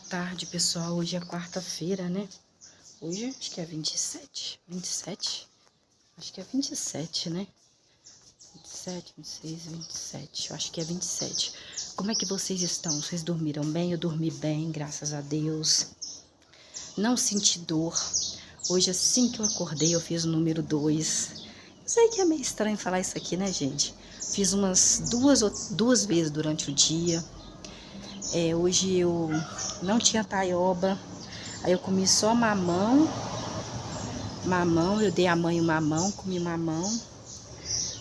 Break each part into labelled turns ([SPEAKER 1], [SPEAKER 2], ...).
[SPEAKER 1] tarde, pessoal. Hoje é quarta-feira, né? Hoje acho que é 27. 27? Acho que é 27, né? 27, 26, 27. Eu acho que é 27. Como é que vocês estão? Vocês dormiram bem? Eu dormi bem, graças a Deus. Não senti dor. Hoje, assim que eu acordei, eu fiz o número 2. Eu sei que é meio estranho falar isso aqui, né, gente? Fiz umas duas vezes durante o dia. Hoje eu não tinha taioba. Aí eu comi só mamão, eu dei a mãe o mamão, comi mamão.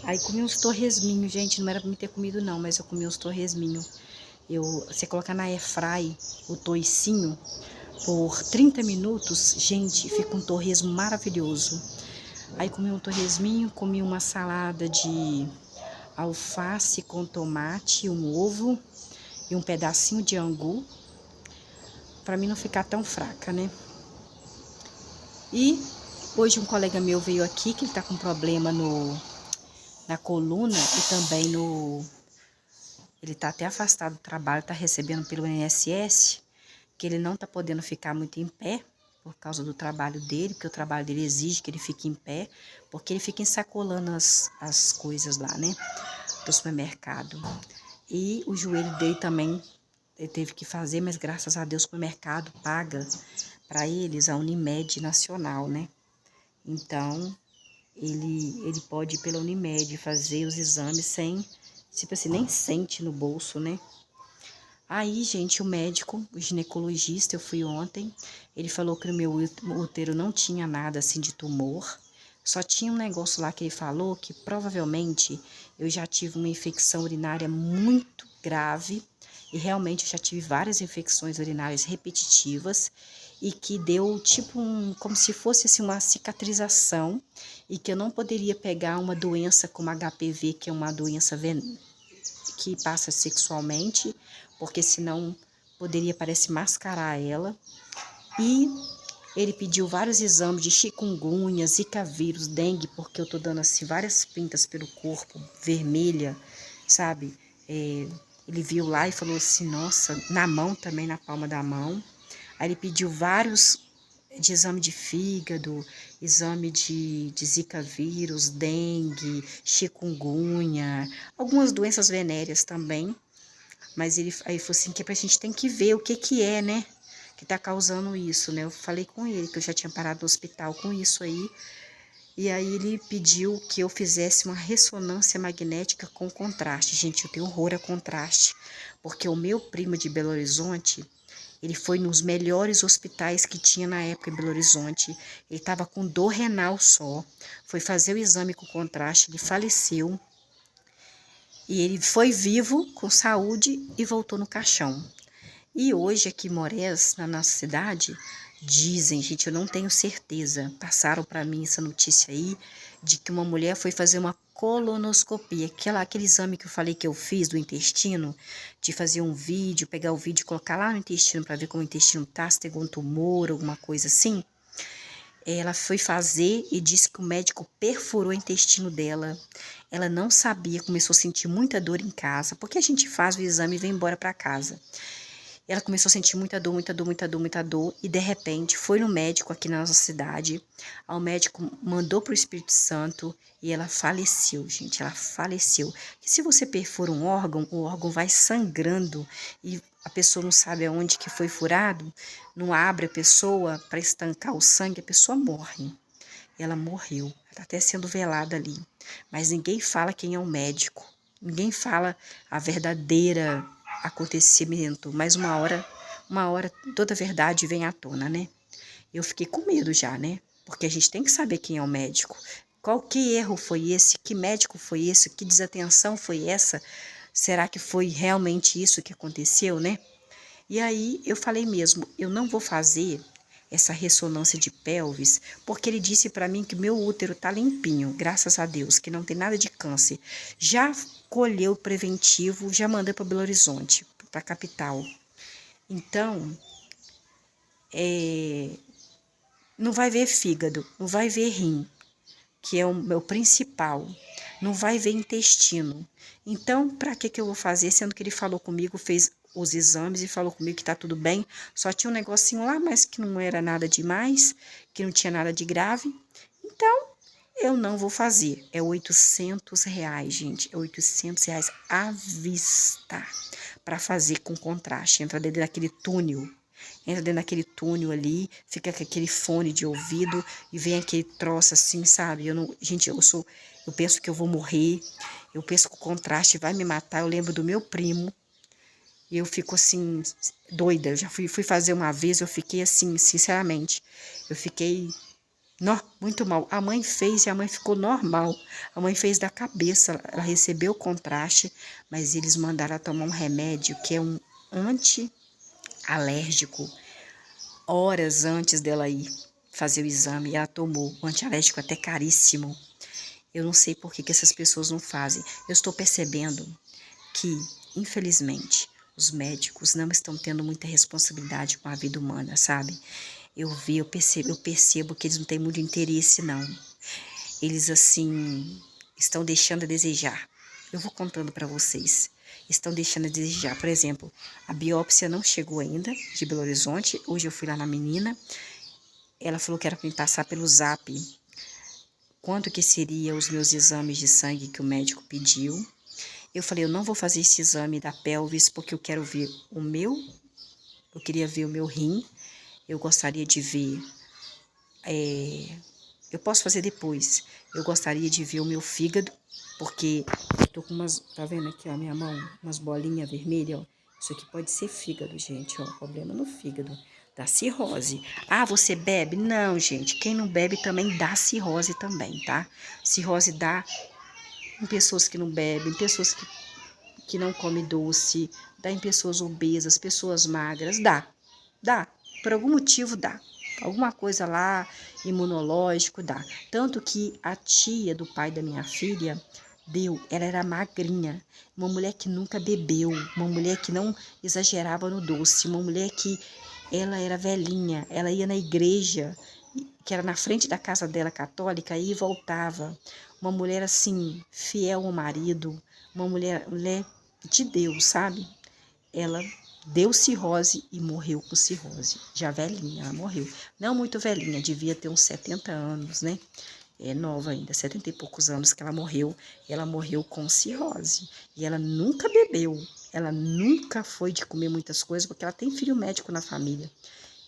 [SPEAKER 1] Aí comi uns torresminhos, gente, não era pra me ter comido não, mas eu comi uns torresminhos. Você colocar na airfry o toicinho por 30 minutos, gente, fica um torresmo maravilhoso. Aí comi um torresminho, comi uma salada de alface com tomate, um ovo e um pedacinho de angu, pra mim não ficar tão fraca, né? E hoje um colega meu veio aqui, que ele tá com problema na coluna e também ele tá até afastado do trabalho, tá recebendo pelo INSS, que ele não tá podendo ficar muito em pé, por causa do trabalho dele, porque o trabalho dele exige que ele fique em pé, porque ele fica ensacolando as coisas lá, né, do supermercado. E o joelho dele também, ele teve que fazer, mas graças a Deus o supermercado paga para eles a Unimed Nacional, né. Então, ele pode ir pela Unimed fazer os exames sem, tipo assim, nem sente no bolso, né? Aí, gente, o médico, o ginecologista, eu fui ontem, ele falou que no meu útero não tinha nada assim de tumor, só tinha um negócio lá que ele falou que provavelmente eu já tive uma infecção urinária muito grave, e realmente eu já tive várias infecções urinárias repetitivas, e que deu tipo como se fosse assim uma cicatrização, e que eu não poderia pegar uma doença como HPV, que é uma doença que passa sexualmente, porque senão poderia, parece, mascarar ela. E ele pediu vários exames de chikungunya, zika vírus, dengue, porque eu tô dando assim várias pintas pelo corpo, vermelha, sabe? Ele viu lá e falou assim, nossa, na mão também, na palma da mão. Aí ele pediu vários de exame de fígado, exame de zika vírus, dengue, chikungunya, algumas doenças venéreas também. Mas aí falou assim, que a gente tem que ver o que é, né, que tá causando isso, né. Eu falei com ele que eu já tinha parado no hospital com isso aí. E aí ele pediu que eu fizesse uma ressonância magnética com contraste. Gente, eu tenho horror a contraste, porque o meu primo de Belo Horizonte, ele foi nos melhores hospitais que tinha na época em Belo Horizonte. Ele estava com dor renal só. Foi fazer o exame com contraste, ele faleceu. E ele foi vivo, com saúde, e voltou no caixão. E hoje aqui em Morés, na nossa cidade, dizem, gente, eu não tenho certeza, passaram para mim essa notícia aí, de que uma mulher foi fazer uma colonoscopia, aquele exame que eu falei que eu fiz do intestino, de fazer um vídeo, pegar o vídeo e colocar lá no intestino para ver como o intestino tá, se tem algum tumor, alguma coisa assim. Ela foi fazer e disse que o médico perfurou o intestino dela. Ela não sabia, começou a sentir muita dor em casa, porque a gente faz o exame e vem embora para casa. Ela começou a sentir muita dor, muita dor, muita dor, muita dor, e de repente foi no médico aqui na nossa cidade. O médico mandou para o Espírito Santo e ela faleceu, gente. Ela faleceu. E se você perfura um órgão, o órgão vai sangrando e a pessoa não sabe aonde que foi furado, não abre a pessoa para estancar o sangue, a pessoa morre. Ela morreu, ela está até sendo velada ali. Mas ninguém fala quem é o médico, ninguém fala a verdadeira acontecimento, mas uma hora toda a verdade vem à tona, né? Eu fiquei com medo já, né? Porque a gente tem que saber quem é o médico. Que erro foi esse? Que médico foi esse? Que desatenção foi essa? Será que foi realmente isso que aconteceu, né? E aí eu falei mesmo, eu não vou fazer essa ressonância de pelvis, porque ele disse para mim que meu útero tá limpinho, graças a Deus, que não tem nada de câncer. Já colheu o preventivo, já mandei para Belo Horizonte, para a capital. Então, não vai ver fígado, não vai ver rim, que é o meu principal, não vai ver intestino. Então, para que eu vou fazer, sendo que ele falou comigo, fez os exames e falou comigo que tá tudo bem. Só tinha um negocinho lá, mas que não era nada demais, que não tinha nada de grave. Então, eu não vou fazer. É R$ 800, gente. É R$ 800 à vista para fazer com contraste. Entra dentro daquele túnel. Entra dentro daquele túnel ali, fica com aquele fone de ouvido e vem aquele troço assim, sabe? Eu não, gente, eu penso que eu vou morrer. Eu penso que o contraste vai me matar. Eu lembro do meu primo. E eu fico assim, doida. Eu já fui fazer uma vez, eu fiquei assim, sinceramente. Eu fiquei muito mal. A mãe fez e a mãe ficou normal. A mãe fez da cabeça, ela recebeu o contraste, mas eles mandaram ela tomar um remédio que é um anti-alérgico. Horas antes dela ir fazer o exame, e ela tomou um antialérgico até caríssimo. Eu não sei por que essas pessoas não fazem. Eu estou percebendo que, infelizmente, os médicos não estão tendo muita responsabilidade com a vida humana, sabe? Eu percebo que eles não têm muito interesse, não. Eles, assim, estão deixando a desejar. Eu vou contando para vocês. Estão deixando a desejar. Por exemplo, a biópsia não chegou ainda, de Belo Horizonte. Hoje eu fui lá na menina. Ela falou que era para me passar pelo Zap quanto que seria os meus exames de sangue que o médico pediu. Eu falei, eu não vou fazer esse exame da pelvis porque eu quero ver eu queria ver o meu rim. Eu gostaria de ver, eu posso fazer depois. Eu gostaria de ver o meu fígado, porque eu tô com umas, tá vendo aqui, ó, minha mão, umas bolinhas vermelhas, ó. Isso aqui pode ser fígado, gente, ó, problema no fígado. Dá cirrose. Ah, você bebe? Não, gente, quem não bebe também dá cirrose também, tá? Cirrose dá em pessoas que não bebem, em pessoas que não comem doce, dá em pessoas obesas, pessoas magras, dá, por algum motivo dá. Alguma coisa lá, imunológico, dá. Tanto que a tia do pai da minha filha ela era magrinha, uma mulher que nunca bebeu, uma mulher que não exagerava no doce, uma mulher que ela era velhinha, ela ia na igreja, que era na frente da casa dela católica, e voltava. Uma mulher assim, fiel ao marido, uma mulher de Deus, sabe? Ela deu cirrose e morreu com cirrose. Já velhinha, ela morreu. Não muito velhinha, devia ter uns 70 anos, né? É nova ainda, 70 e poucos anos que ela morreu. Ela morreu com cirrose. E ela nunca bebeu. Ela nunca foi de comer muitas coisas, porque ela tem filho médico na família.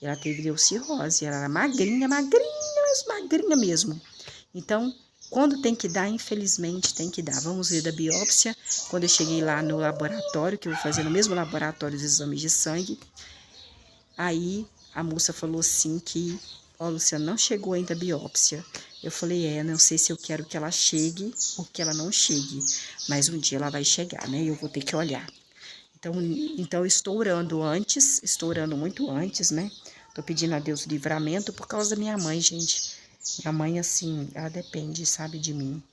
[SPEAKER 1] Ela teve cirrose. Ela era magrinha, magrinha, mas magrinha mesmo. Então, quando tem que dar, infelizmente tem que dar. Vamos ver da biópsia. Quando eu cheguei lá no laboratório, que eu vou fazer no mesmo laboratório os exames de sangue, aí a moça falou assim que, ó, Luciana, não chegou ainda a biópsia. Eu falei, não sei se eu quero que ela chegue ou que ela não chegue, mas um dia ela vai chegar, né? Eu vou ter que olhar. Então eu estou orando muito antes, né? Tô pedindo a Deus livramento por causa da minha mãe, gente. Minha mãe, assim, ela depende, sabe, de mim.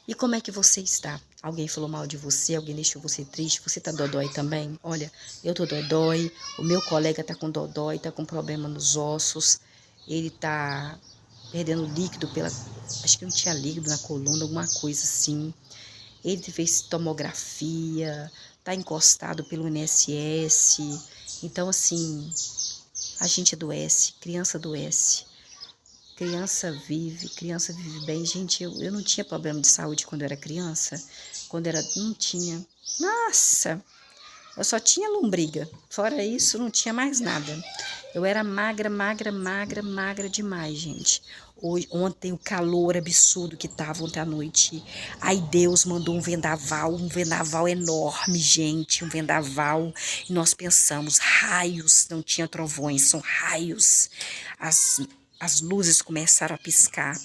[SPEAKER 1] E como é que você está? Alguém falou mal de você? Alguém deixou você triste? Você tá dodói também? Olha, eu tô dodói, o meu colega tá com dodói, tá com problema nos ossos, ele tá perdendo líquido acho que não tinha líquido na coluna, alguma coisa assim. Ele fez tomografia, tá encostado pelo INSS. Então, assim, a gente adoece, criança adoece. Criança vive bem. Gente, eu não tinha problema de saúde quando eu era criança. Não tinha. Nossa, eu só tinha lombriga. Fora isso, não tinha mais nada. Eu era magra, magra, magra, magra demais, gente. Ontem o calor absurdo que tava ontem à noite. Aí Deus mandou um vendaval enorme, gente, um vendaval. E nós pensamos, raios, não tinha trovões, são raios. As luzes começaram a piscar.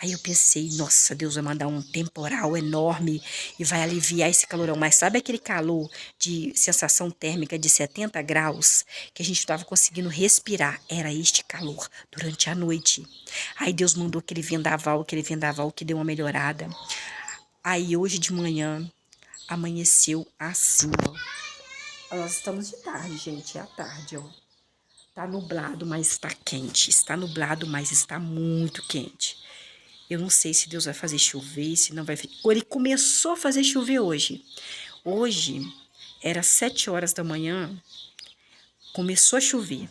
[SPEAKER 1] Aí eu pensei, nossa, Deus vai mandar um temporal enorme e vai aliviar esse calorão. Mas sabe aquele calor de sensação térmica de 70 graus que a gente estava conseguindo respirar? Era este calor durante a noite. Aí Deus mandou aquele vendaval que deu uma melhorada. Aí hoje de manhã amanheceu assim, ó. Nós estamos de tarde, gente, é a tarde, ó. Tá nublado, mas está quente. Está nublado, mas está muito quente. Eu não sei se Deus vai fazer chover, se não vai. Ele começou a fazer chover hoje. Hoje Era 7 horas da manhã, começou a chover.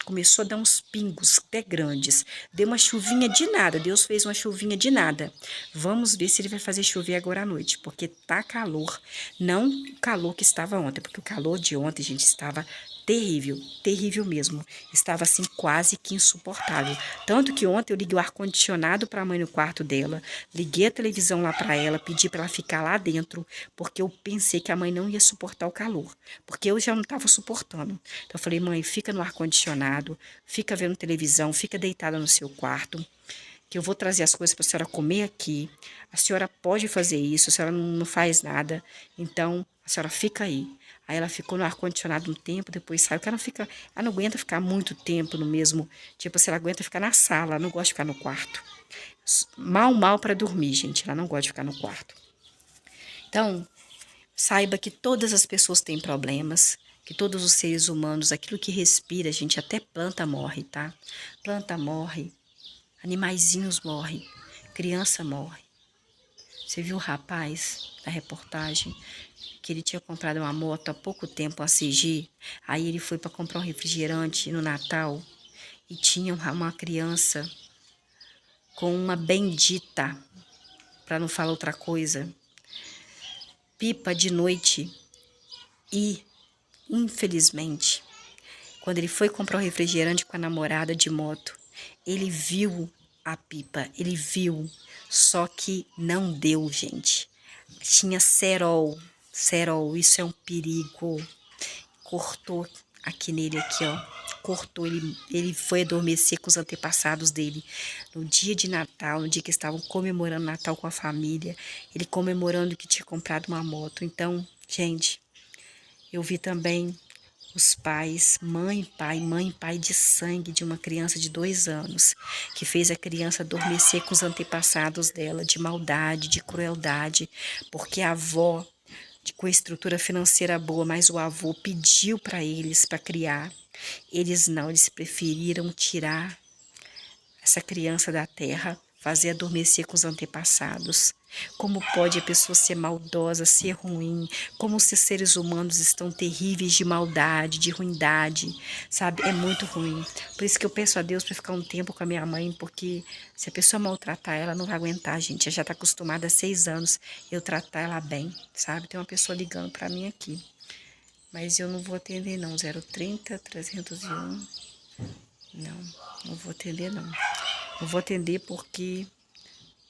[SPEAKER 1] Começou a dar uns pingos até grandes. Deu uma chuvinha de nada. Deus fez uma chuvinha de nada. Vamos ver se ele vai fazer chover agora à noite, porque tá calor. Não o calor que estava ontem, porque o calor de ontem, gente, estava terrível, terrível mesmo. Estava assim quase que insuportável. Tanto que ontem eu liguei o ar-condicionado para a mãe no quarto dela, liguei a televisão lá para ela, pedi para ela ficar lá dentro, porque eu pensei que a mãe não ia suportar o calor, porque eu já não estava suportando. Então eu falei, mãe, fica no ar-condicionado, fica vendo televisão, fica deitada no seu quarto, que eu vou trazer as coisas para a senhora comer aqui. A senhora pode fazer isso, a senhora não faz nada, então a senhora fica aí. Aí ela ficou no ar-condicionado um tempo, depois saiu, porque ela não aguenta ficar muito tempo no mesmo, tipo, se ela aguenta ficar na sala, ela não gosta de ficar no quarto. Mal para dormir, gente, ela não gosta de ficar no quarto. Então, saiba que todas as pessoas têm problemas, que todos os seres humanos, aquilo que respira, gente, até planta morre, tá? Planta morre, animaizinhos morrem, criança morre. Você viu o rapaz da reportagem que ele tinha comprado uma moto há pouco tempo, uma CG, aí ele foi para comprar um refrigerante no Natal e tinha uma criança com uma bendita, para não falar outra coisa, pipa de noite e, infelizmente, quando ele foi comprar o refrigerante com a namorada de moto, ele viu a pipa, ele viu, só que não deu, gente. Tinha cerol, cerol, isso é um perigo. Cortou aqui nele, aqui, ó. Cortou, ele foi adormecer com os antepassados dele. No dia de Natal, no dia que estavam comemorando Natal com a família, ele comemorando que tinha comprado uma moto. Então, gente, eu vi também os pais, mãe e pai de sangue de uma criança de 2 anos, que fez a criança adormecer com os antepassados dela, de maldade, de crueldade, porque a avó, com estrutura financeira boa, mas o avô pediu para eles para criar. Eles não, eles preferiram tirar essa criança da terra, fazer adormecer com os antepassados. Como pode a pessoa ser maldosa, ser ruim? Como os seres humanos estão terríveis de maldade, de ruindade, sabe? É muito ruim. Por isso que eu peço a Deus para ficar um tempo com a minha mãe, porque se a pessoa maltratar ela, não vai aguentar, gente. Ela já está acostumada há 6 anos eu tratar ela bem, sabe? Tem uma pessoa ligando para mim aqui. Mas eu não vou atender não, 030 301. Não vou atender não. Não vou atender porque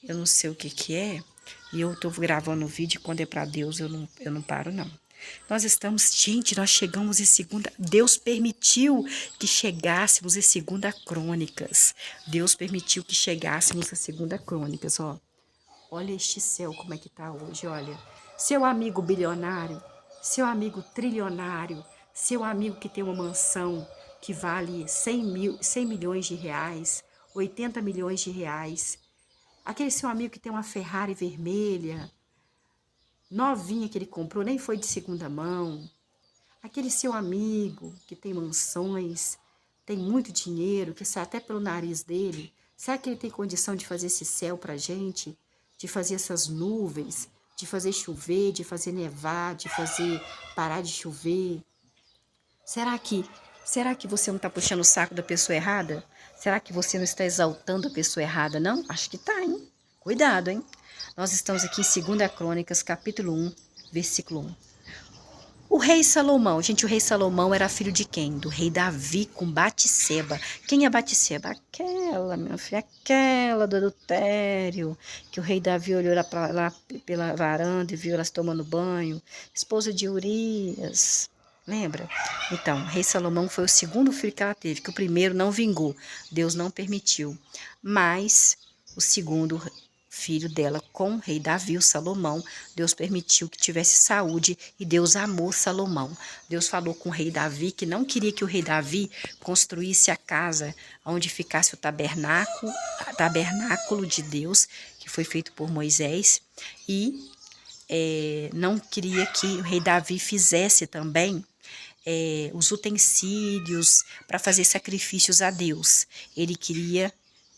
[SPEAKER 1] eu não sei o que é. E eu tô gravando o vídeo e quando é para Deus eu não paro não. Nós estamos, gente, nós chegamos em segunda. Deus permitiu que chegássemos em segunda Crônicas. Deus permitiu que chegássemos em segunda Crônicas, ó. Olha este céu como é que tá hoje, olha. Seu amigo bilionário, seu amigo trilionário, seu amigo que tem uma mansão que vale 100 milhões de reais, 80 milhões de reais. Aquele seu amigo que tem uma Ferrari vermelha, novinha que ele comprou, nem foi de segunda mão. Aquele seu amigo que tem mansões, tem muito dinheiro, que sai até pelo nariz dele. Será que ele tem condição de fazer esse céu pra gente? De fazer essas nuvens, de fazer chover, de fazer nevar, de fazer parar de chover? Será que você não está puxando o saco da pessoa errada? Será que você não está exaltando a pessoa errada, não? Acho que tá, hein? Cuidado, hein? Nós estamos aqui em 2 Crônicas, capítulo 1, versículo 1. O rei Salomão, gente, o rei Salomão era filho de quem? Do rei Davi com Batseba. Quem é Batseba? Aquela, meu filho, aquela do adultério, que o rei Davi olhou lá pela varanda e viu elas tomando banho. Esposa de Urias, lembra? Então, o rei Salomão foi o segundo filho que ela teve, que o primeiro não vingou, Deus não permitiu. Mas o segundo filho dela com o rei Davi, o Salomão, Deus permitiu que tivesse saúde e Deus amou Salomão. Deus falou com o rei Davi que não queria que o rei Davi construísse a casa onde ficasse o tabernáculo de Deus, que foi feito por Moisés, e não queria que o rei Davi fizesse também os utensílios para fazer sacrifícios a Deus. Ele queria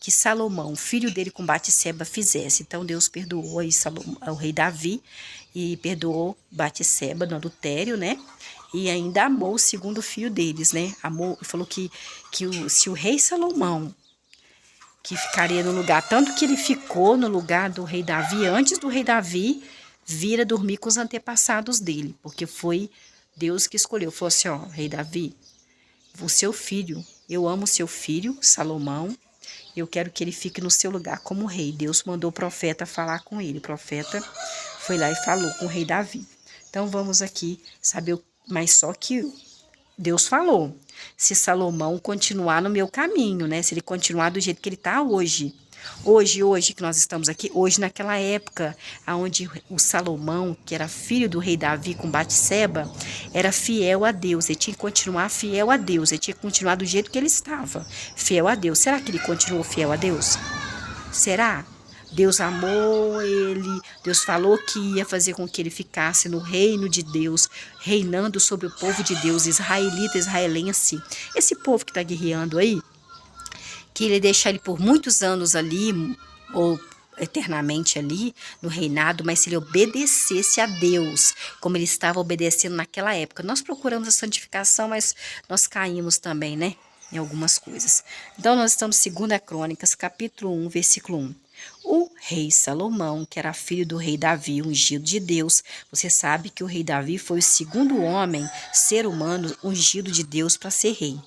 [SPEAKER 1] que Salomão, filho dele com Batseba, fizesse. Então Deus perdoou aí o rei Davi e perdoou Batseba no adultério, né? E ainda amou o segundo filho deles, né? Amou, falou que se o rei Salomão, que ficaria no lugar, tanto que ele ficou no lugar do rei Davi, antes do rei Davi vir a dormir com os antepassados dele, porque foi Deus que escolheu. Falou assim, ó, rei Davi, o seu filho, eu amo o seu filho, Salomão, eu quero que ele fique no seu lugar como rei. Deus mandou o profeta falar com ele, o profeta foi lá e falou com o rei Davi. Então vamos aqui saber, mas só que Deus falou, se Salomão continuar no meu caminho, né? Se ele continuar do jeito que ele está hoje. Hoje que nós estamos aqui, hoje naquela época, onde o Salomão, que era filho do rei Davi com Batseba, era fiel a Deus. Ele tinha que continuar fiel a Deus. Ele tinha que continuar do jeito que ele estava, fiel a Deus. Será que ele continuou fiel a Deus? Será? Deus amou ele, Deus falou que ia fazer com que ele ficasse no reino de Deus, reinando sobre o povo de Deus, israelita, israelense. Esse povo que está guerreando aí, que ele deixar ele por muitos anos ali, ou eternamente ali, no reinado, mas se ele obedecesse a Deus, como ele estava obedecendo naquela época. Nós procuramos a santificação, mas nós caímos também, né? Em algumas coisas. Então, nós estamos em 2 Crônicas, capítulo 1, versículo 1. O rei Salomão, que era filho do rei Davi, ungido de Deus, você sabe que o rei Davi foi o segundo homem, ser humano, ungido de Deus para ser rei.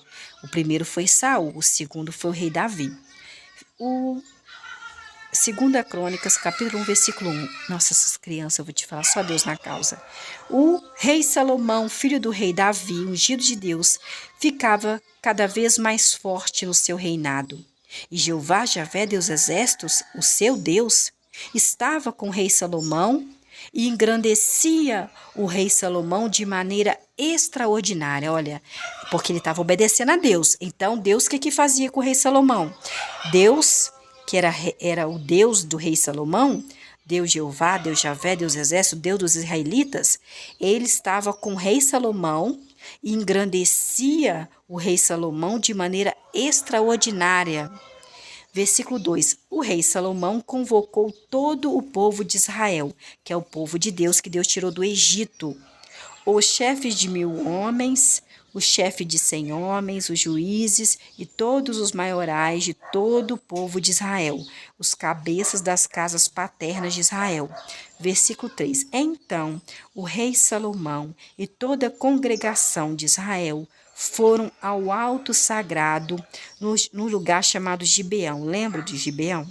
[SPEAKER 1] O primeiro foi Saul, o segundo foi o rei Davi. O 2 Crônicas, capítulo 1, versículo 1. Nossa, essas crianças, eu vou te falar, só Deus na causa. O rei Salomão, filho do rei Davi, ungido de Deus, ficava cada vez mais forte no seu reinado. E Jeová, Javé, Deus exércitos, o seu Deus, estava com o rei Salomão e engrandecia o rei Salomão de maneira extraordinária. Olha, porque ele estava obedecendo a Deus. Então, Deus, o que fazia com o rei Salomão? Deus, que era o Deus do rei Salomão, Deus Jeová, Deus Javé, Deus exército, Deus dos israelitas, ele estava com o rei Salomão e engrandecia o rei Salomão de maneira extraordinária. Versículo 2. O rei Salomão convocou todo o povo de Israel, que é o povo de Deus que Deus tirou do Egito, os chefes de 1000 homens, o chefe de 100 homens, os juízes e todos os maiorais de todo o povo de Israel, os cabeças das casas paternas de Israel. Versículo 3. Então, o rei Salomão e toda a congregação de Israel foram ao alto sagrado, no lugar chamado Gibeão. Lembra de Gibeão?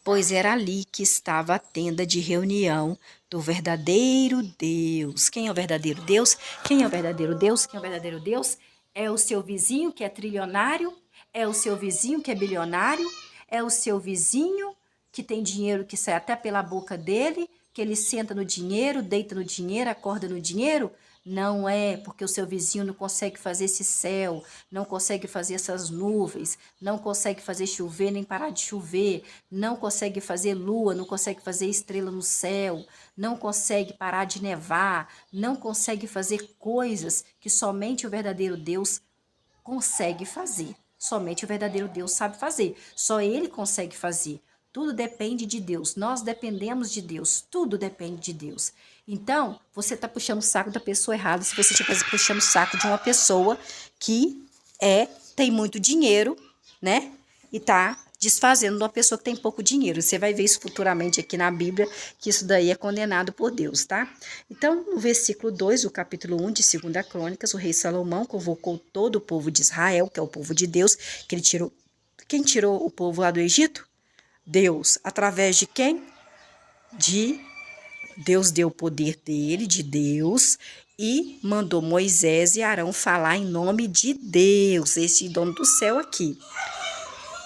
[SPEAKER 1] Pois era ali que estava a tenda de reunião do verdadeiro Deus. Quem é o verdadeiro Deus? Quem é o verdadeiro Deus? Quem é o verdadeiro Deus? É o seu vizinho que é trilionário? É o seu vizinho que é bilionário? É o seu vizinho que tem dinheiro que sai até pela boca dele, que ele senta no dinheiro, deita no dinheiro, acorda no dinheiro? Não é, porque o seu vizinho não consegue fazer esse céu, não consegue fazer essas nuvens, não consegue fazer chover nem parar de chover, não consegue fazer lua, não consegue fazer estrela no céu, não consegue parar de nevar, não consegue fazer coisas que somente o verdadeiro Deus consegue fazer. Somente o verdadeiro Deus sabe fazer, só Ele consegue fazer. Tudo depende de Deus, nós dependemos de Deus, tudo depende de Deus. Então, você está puxando o saco da pessoa errada se você estiver puxando o saco de uma pessoa que tem muito dinheiro, né? E está desfazendo de uma pessoa que tem pouco dinheiro. Você vai ver isso futuramente aqui na Bíblia, que isso daí é condenado por Deus, tá? Então, no versículo 2, o capítulo 1 de 2 Crônicas, o rei Salomão convocou todo o povo de Israel, que é o povo de Deus, que ele tirou. Quem tirou o povo lá do Egito? Deus. Através de quem? Deus deu o poder dele, de Deus, e mandou Moisés e Arão falar em nome de Deus, esse dono do céu aqui.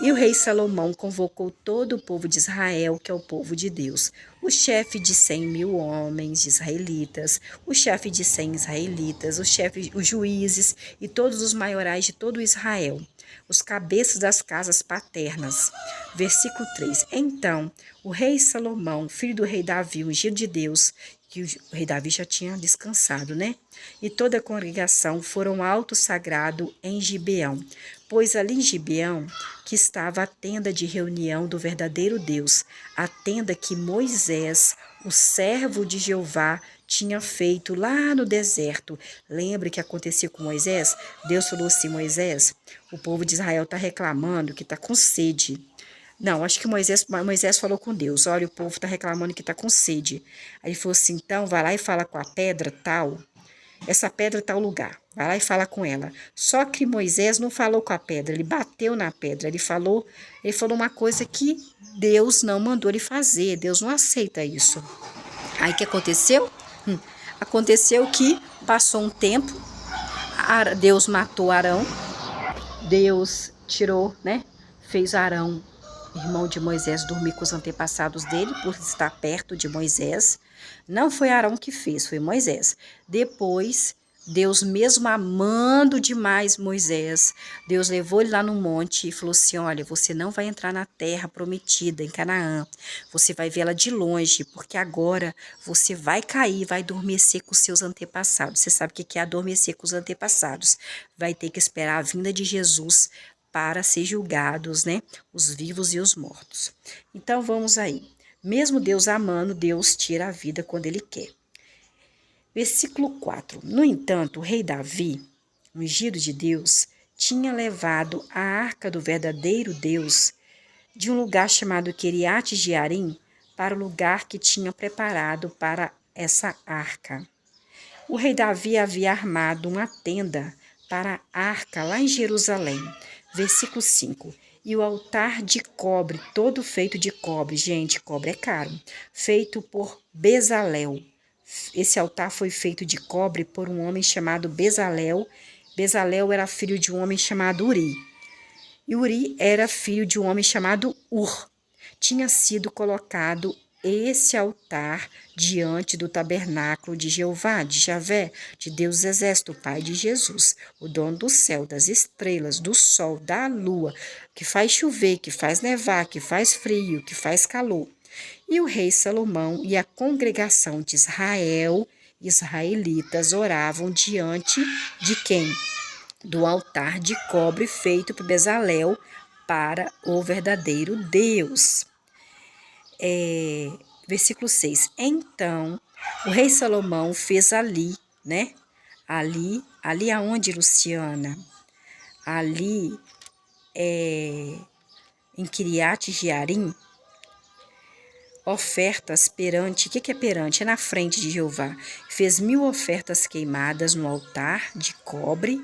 [SPEAKER 1] E o rei Salomão convocou todo o povo de Israel, que é o povo de Deus, o chefe de 100.000 homens israelitas, o chefe de 100 israelitas, os juízes e todos os maiorais de todo Israel, os cabeças das casas paternas. Versículo 3. Então, o rei Salomão, filho do rei Davi, ungido de Deus, que o rei Davi já tinha descansado, né? E toda a congregação foram ao alto sagrado em Gibeão, pois ali em Gibeão que estava a tenda de reunião do verdadeiro Deus, a tenda que Moisés, o servo de Jeová, tinha feito lá no deserto. Lembra que aconteceu com Moisés? Deus falou assim: Moisés, o povo de Israel está reclamando que está com sede. Não, acho que Moisés falou com Deus: olha, o povo está reclamando que está com sede. Aí ele falou assim: então vai lá e fala com a pedra tal, essa pedra tal lugar. Vai lá e fala com ela. Só que Moisés não falou com a pedra, ele bateu na pedra, ele falou uma coisa que Deus não mandou ele fazer, Deus não aceita isso. Aí o que aconteceu? Aconteceu que passou um tempo, Deus matou Arão, Deus tirou, né? Fez Arão, irmão de Moisés, dormir com os antepassados dele, por estar perto de Moisés. Não foi Arão que fez, foi Moisés. Depois, Deus, mesmo amando demais Moisés, Deus levou ele lá no monte e falou assim: olha, você não vai entrar na terra prometida, em Canaã. Você vai vê-la de longe, porque agora você vai cair, vai adormecer com os seus antepassados. Você sabe o que é adormecer com os antepassados? Vai ter que esperar a vinda de Jesus para ser julgados, né? Os vivos e os mortos. Então vamos aí. Mesmo Deus amando, Deus tira a vida quando Ele quer. Versículo 4. No entanto, o rei Davi, ungido de Deus, tinha levado a arca do verdadeiro Deus de um lugar chamado Quiriate Jearim para o lugar que tinha preparado para essa arca. O rei Davi havia armado uma tenda para a arca lá em Jerusalém. Versículo 5. E o altar de cobre, todo feito de cobre, gente, cobre é caro, feito por Bezalel. Esse altar foi feito de cobre por um homem chamado Bezalel. Bezalel era filho de um homem chamado Uri. E Uri era filho de um homem chamado Ur. Tinha sido colocado esse altar diante do tabernáculo de Jeová, de Javé, de Deus do Exército, o Pai de Jesus, o dono do céu, das estrelas, do sol, da lua, que faz chover, que faz nevar, que faz frio, que faz calor. E o rei Salomão e a congregação de Israel, israelitas, oravam diante de quem? Do altar de cobre feito por Bezalel para o verdadeiro Deus. Versículo 6. Então, o rei Salomão fez ali, né? Ali aonde, Luciana? Ali em Quiriate Jearim, ofertas perante, o que é perante? É na frente de Jeová. Fez 1000 ofertas queimadas no altar de cobre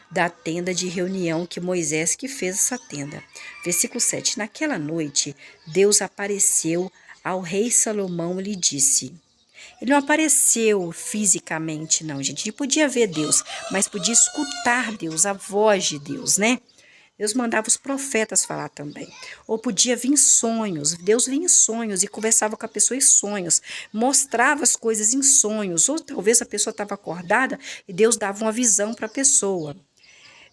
[SPEAKER 1] da tenda de reunião que Moisés que fez essa tenda. Versículo 7. Naquela noite, Deus apareceu ao rei Salomão e lhe disse. Ele não apareceu fisicamente, não, gente. Ele podia ver Deus, mas podia escutar Deus, a voz de Deus, né? Deus mandava os profetas falar também. Ou podia vir em sonhos. Deus vinha em sonhos e conversava com a pessoa em sonhos. Mostrava as coisas em sonhos. Ou talvez a pessoa estava acordada e Deus dava uma visão para a pessoa.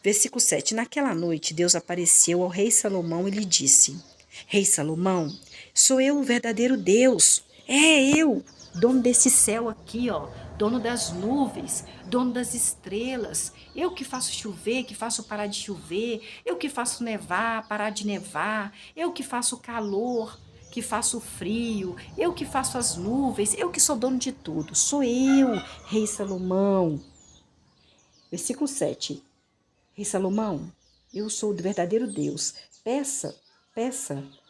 [SPEAKER 1] Versículo 7. Naquela noite, Deus apareceu ao rei Salomão e lhe disse: Rei Salomão, sou eu o verdadeiro Deus. É eu, dono desse céu aqui, ó, dono das nuvens, dono das estrelas. Eu que faço chover, que faço parar de chover. Eu que faço nevar, parar de nevar. Eu que faço calor, que faço frio. Eu que faço as nuvens. Eu que sou dono de tudo. Sou eu, rei Salomão. Versículo 7. Rei Salomão, eu sou o verdadeiro Deus. Peça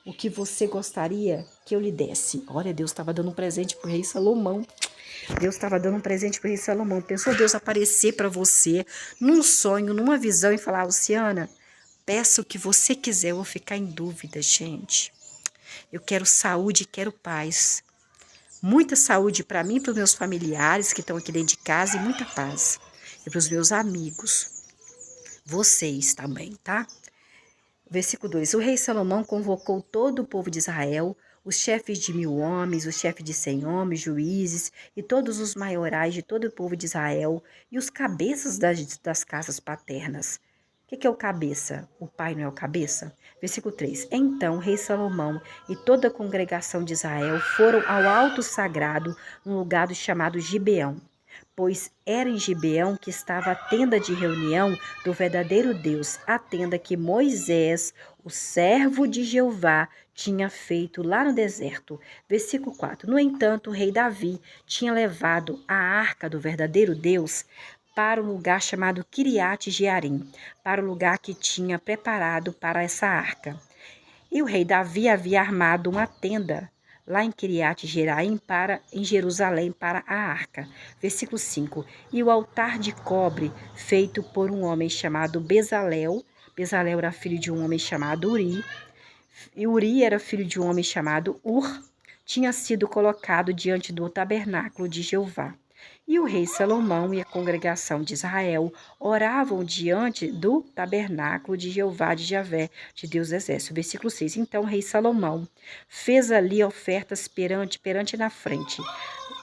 [SPEAKER 1] o que você gostaria que eu lhe desse. Olha, Deus estava dando um presente para o rei Salomão. Deus estava dando um presente para o rei Salomão. Pensou Deus aparecer para você num sonho, numa visão e falar: Luciana, peça o que você quiser. Eu vou ficar em dúvida, gente. Eu quero saúde e quero paz. Muita saúde para mim e para os meus familiares que estão aqui dentro de casa e muita paz. E para os meus amigos. Vocês também, tá? Versículo 2. O rei Salomão convocou todo o povo de Israel, os chefes de 1000 homens, os chefes de 100 homens, juízes e todos os maiorais de todo o povo de Israel e os cabeças das casas paternas. O que é o cabeça? O pai não é o cabeça? Versículo 3. Então, o rei Salomão e toda a congregação de Israel foram ao alto sagrado, um lugar chamado Gibeão, pois era em Gibeão que estava a tenda de reunião do verdadeiro Deus, a tenda que Moisés, o servo de Jeová, tinha feito lá no deserto. Versículo 4. No entanto, o rei Davi tinha levado a arca do verdadeiro Deus para um lugar chamado Kiriat Jearim, para o lugar que tinha preparado para essa arca. E o rei Davi havia armado uma tenda lá em Kiriat Jearim em Jerusalém para a arca. Versículo 5. E o altar de cobre feito por um homem chamado Bezalel. Bezalel era filho de um homem chamado Uri. E Uri era filho de um homem chamado Ur. Tinha sido colocado diante do tabernáculo de Jeová. E o rei Salomão e a congregação de Israel oravam diante do tabernáculo de Jeová, de Javé, de Deus do Exército. Versículo 6. Então o rei Salomão fez ali ofertas perante na frente.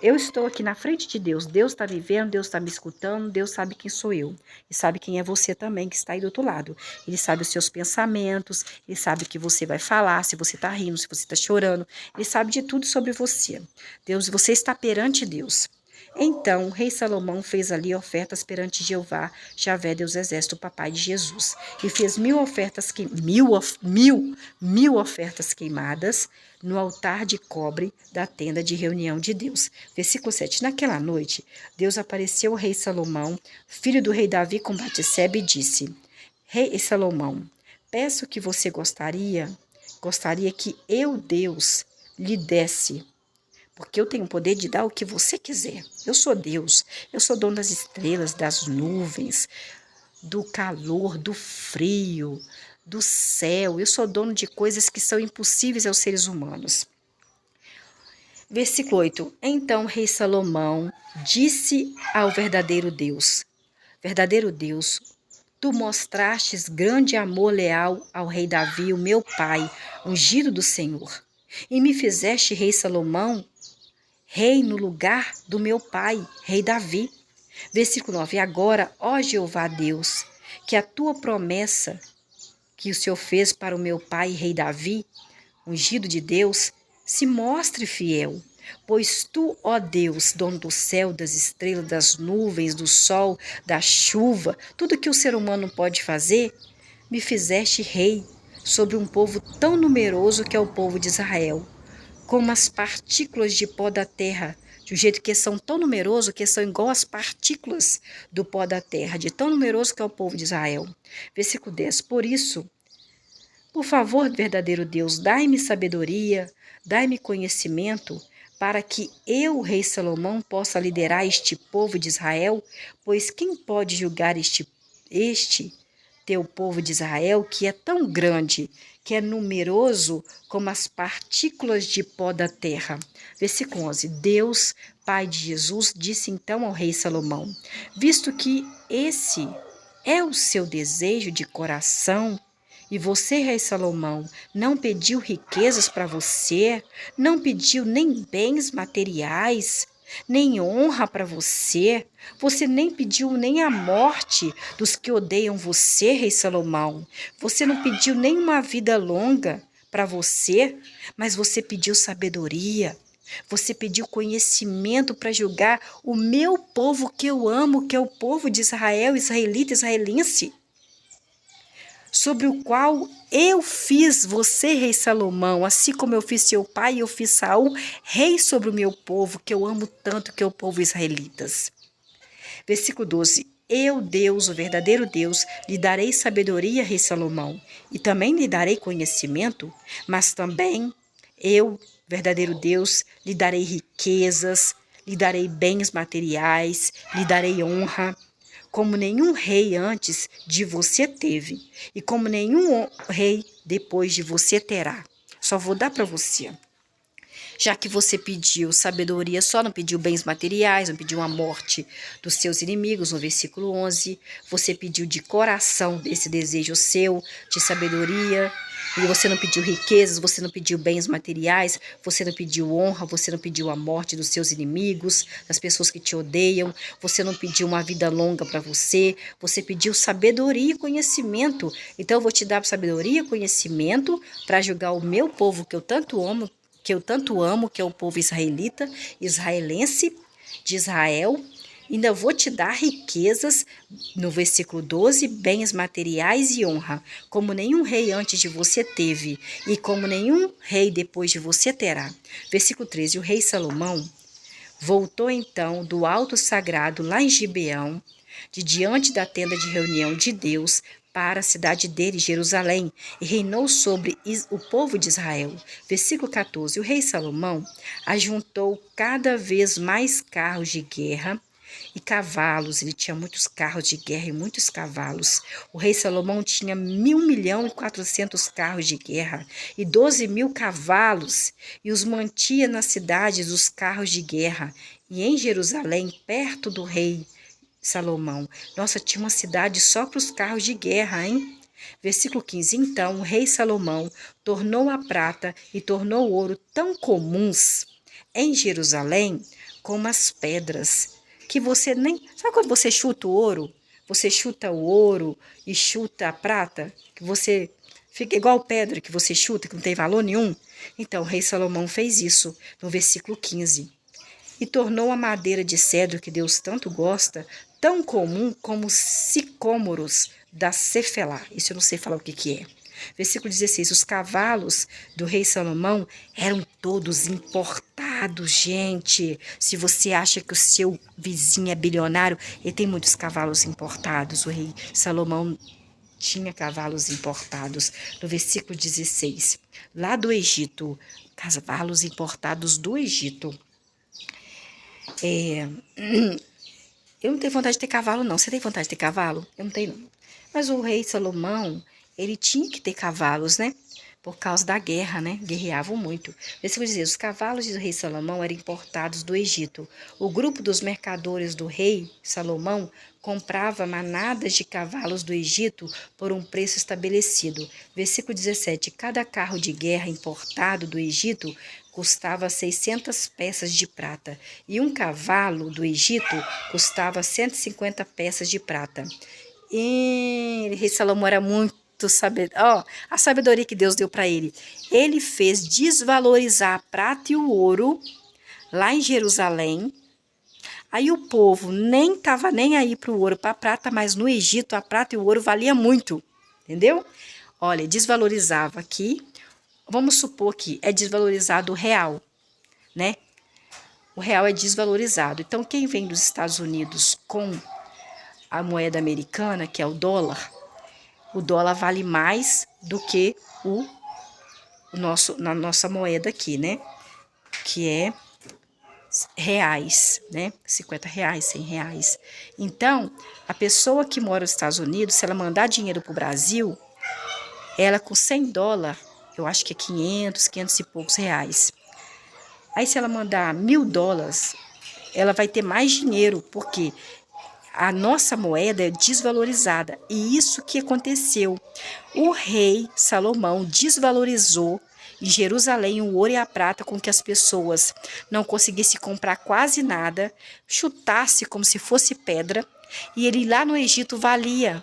[SPEAKER 1] Eu estou aqui na frente de Deus. Deus está me vendo, Deus está me escutando, Deus sabe quem sou eu. E sabe quem é você também que está aí do outro lado. Ele sabe os seus pensamentos, ele sabe o que você vai falar, se você está rindo, se você está chorando. Ele sabe de tudo sobre você. Deus, você está perante Deus. Então, o rei Salomão fez ali ofertas perante Jeová, Javé, Deus do Exército, o papai de Jesus, e fez mil ofertas queimadas no altar de cobre da tenda de reunião de Deus. Versículo 7. Naquela noite, Deus apareceu ao rei Salomão, filho do rei Davi, com Batseba, e disse: Rei Salomão, peço que você gostaria que eu, Deus, lhe desse, porque eu tenho o poder de dar o que você quiser. Eu sou Deus, eu sou dono das estrelas, das nuvens, do calor, do frio, do céu. Eu sou dono de coisas que são impossíveis aos seres humanos. Versículo 8. Então o rei Salomão disse ao verdadeiro Deus: Verdadeiro Deus, tu mostrastes grande amor leal ao rei Davi, o meu pai, ungido do Senhor, e me fizeste rei Salomão, rei no lugar do meu pai, rei Davi. Versículo 9. E agora, ó Jeová Deus, que a tua promessa que o Senhor fez para o meu pai, rei Davi, ungido de Deus, se mostre fiel. Pois tu, ó Deus, dono do céu, das estrelas, das nuvens, do sol, da chuva, tudo que o ser humano pode fazer, me fizeste rei sobre um povo tão numeroso que é o povo de Israel, como as partículas de pó da terra, de um jeito que são tão numerosos que são igual às partículas do pó da terra, de tão numeroso que é o povo de Israel. Versículo 10. Por isso, por favor, verdadeiro Deus, dai-me sabedoria, dai-me conhecimento, para que eu, rei Salomão, possa liderar este povo de Israel, pois quem pode julgar este teu povo de Israel, que é tão grande, que é numeroso como as partículas de pó da terra. Versículo 11. Deus, pai de Jesus, disse então ao rei Salomão: visto que esse é o seu desejo de coração, e você, rei Salomão, não pediu riquezas para você, não pediu nem bens materiais, nem honra para você, você nem pediu nem a morte dos que odeiam você, rei Salomão. Você não pediu nem uma vida longa para você, mas você pediu sabedoria. Você pediu conhecimento para julgar o meu povo que eu amo, que é o povo de Israel, israelita, israelense, sobre o qual eu fiz você, rei Salomão, assim como eu fiz seu pai, eu fiz Saul, rei sobre o meu povo, que eu amo tanto, que é o povo israelitas. Versículo 12. Eu, Deus, o verdadeiro Deus, lhe darei sabedoria, rei Salomão, e também lhe darei conhecimento, mas também eu, verdadeiro Deus, lhe darei riquezas, lhe darei bens materiais, lhe darei honra, como nenhum rei antes de você teve, e como nenhum rei depois de você terá. Só vou dar para você. Já que você pediu sabedoria só, não pediu bens materiais, não pediu a morte dos seus inimigos, no versículo 11. Você pediu de coração esse desejo seu de sabedoria. E você não pediu riquezas, você não pediu bens materiais, você não pediu honra, você não pediu a morte dos seus inimigos, das pessoas que te odeiam, você não pediu uma vida longa para você, você pediu sabedoria e conhecimento. Então eu vou te dar sabedoria e conhecimento para julgar o meu povo que eu tanto amo, que é o povo israelita, israelense de Israel. Ainda vou te dar riquezas, no versículo 12, bens materiais e honra, como nenhum rei antes de você teve, e como nenhum rei depois de você terá. Versículo 13, o rei Salomão voltou então do alto sagrado lá em Gibeão, de diante da tenda de reunião de Deus, para a cidade dele, Jerusalém, e reinou sobre o povo de Israel. Versículo 14, o rei Salomão ajuntou cada vez mais carros de guerra e cavalos. Ele tinha muitos carros de guerra e muitos cavalos. O rei Salomão tinha 1.400.000 carros de guerra e 12.000 cavalos, e os mantinha nas cidades os carros de guerra. E em Jerusalém, perto do rei Salomão, nossa, tinha uma cidade só para os carros de guerra, hein? Versículo 15, então o rei Salomão tornou a prata e tornou o ouro tão comuns em Jerusalém como as pedras, que você nem... Sabe quando você chuta o ouro? Você chuta o ouro e chuta a prata, que você fica igual pedra que você chuta, que não tem valor nenhum? Então o rei Salomão fez isso no versículo 15. E tornou a madeira de cedro, que Deus tanto gosta, tão comum como os sicômoros da Cefelá. Isso eu não sei falar o que é. Versículo 16. Os cavalos do rei Salomão eram todos importados, gente. Se você acha que o seu vizinho é bilionário, ele tem muitos cavalos importados. O rei Salomão tinha cavalos importados. No versículo 16. Lá do Egito, cavalos importados do Egito. Eu não tenho vontade de ter cavalo, não. Você tem vontade de ter cavalo? Eu não tenho, não. Mas o rei Salomão, ele tinha que ter cavalos, né? Por causa da guerra, né? Guerreavam muito. Versículo dizer, os cavalos do rei Salomão eram importados do Egito. O grupo dos mercadores do rei Salomão comprava manadas de cavalos do Egito por um preço estabelecido. Versículo 17, cada carro de guerra importado do Egito custava 600 peças de prata, e um cavalo do Egito custava 150 peças de prata. E o rei Salomão era muito sabedor. A sabedoria que Deus deu para ele. Ele fez desvalorizar a prata e o ouro lá em Jerusalém. Aí o povo nem estava nem aí para o ouro, para a prata, mas no Egito a prata e o ouro valia muito, entendeu? Olha, desvalorizava aqui. Vamos supor que é desvalorizado o real, né? O real é desvalorizado. Então, quem vem dos Estados Unidos com a moeda americana, que é o dólar vale mais do que na nossa moeda aqui, né? Que é reais, né? 50 reais, 100 reais. Então, a pessoa que mora nos Estados Unidos, se ela mandar dinheiro para o Brasil, ela com 100 dólares, eu acho que é 500 e poucos reais. Aí, se ela mandar 1.000 dólares, ela vai ter mais dinheiro, porque a nossa moeda é desvalorizada. E isso que aconteceu. O rei Salomão desvalorizou em Jerusalém o ouro e a prata, com que as pessoas não conseguissem comprar quase nada, chutasse como se fosse pedra. E ele lá no Egito valia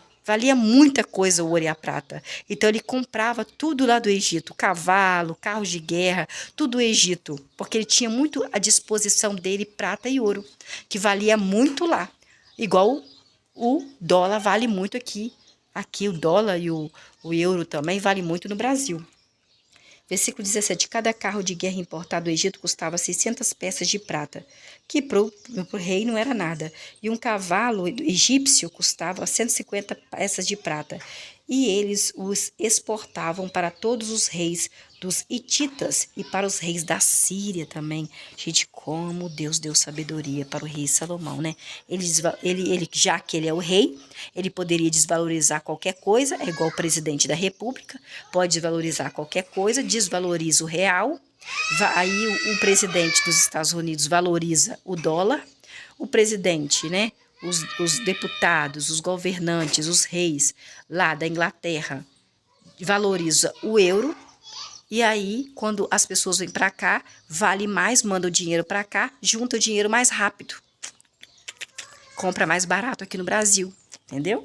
[SPEAKER 1] muita coisa o ouro e a prata. Então ele comprava tudo lá do Egito, cavalo, carros de guerra, tudo do Egito, porque ele tinha muito à disposição dele prata e ouro, que valia muito lá. Igual o dólar vale muito aqui. Aqui o dólar e o euro também vale muito no Brasil. Versículo 17. Cada carro de guerra importado do Egito custava 600 peças de prata, que para o rei não era nada. E um cavalo egípcio custava 150 peças de prata. E eles os exportavam para todos os reis dos hititas e para os reis da Síria também. Gente, como Deus deu sabedoria para o rei Salomão, né? Ele, já que ele é o rei, ele poderia desvalorizar qualquer coisa, é igual o presidente da república, pode desvalorizar qualquer coisa, desvaloriza o real, Aí o presidente dos Estados Unidos valoriza o dólar, o presidente, né, os deputados, os governantes, os reis lá da Inglaterra valoriza o euro. E aí, quando as pessoas vêm para cá, vale mais, manda o dinheiro para cá, junta o dinheiro mais rápido. Compra mais barato aqui no Brasil, entendeu?